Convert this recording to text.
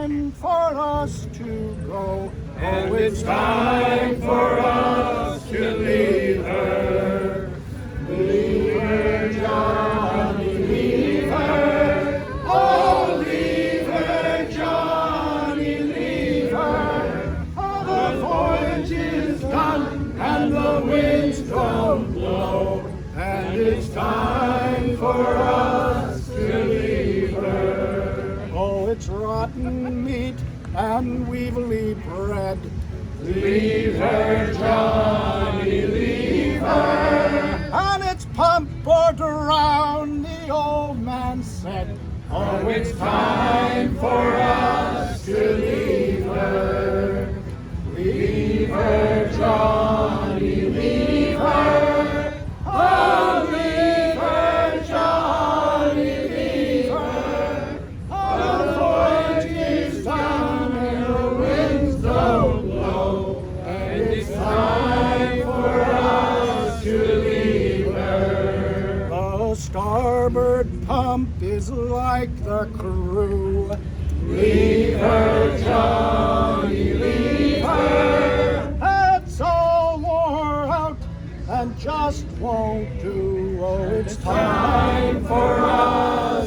time for us to go. And it's time for us to leave her. Leave her, Johnny, leave her. Oh, leave her, Johnny, leave her. The voyage is done and the winds don't blow. And it's time for us to leave her. Oh, it's rotten meat and weevily bread. Leave her, Johnny, leave her. And it's pumpered around, the old man said. Oh, it's time for us to leave her. Leave her, Johnny, leave her. Oh, leave her, Johnny, leave her. The voyage is done and the winds don't blow. And it's time for us to leave her. The starboard pump is like the crew. Leave her, Johnny, leave her. It's all wore out and just won't do. Oh, it's time Time for us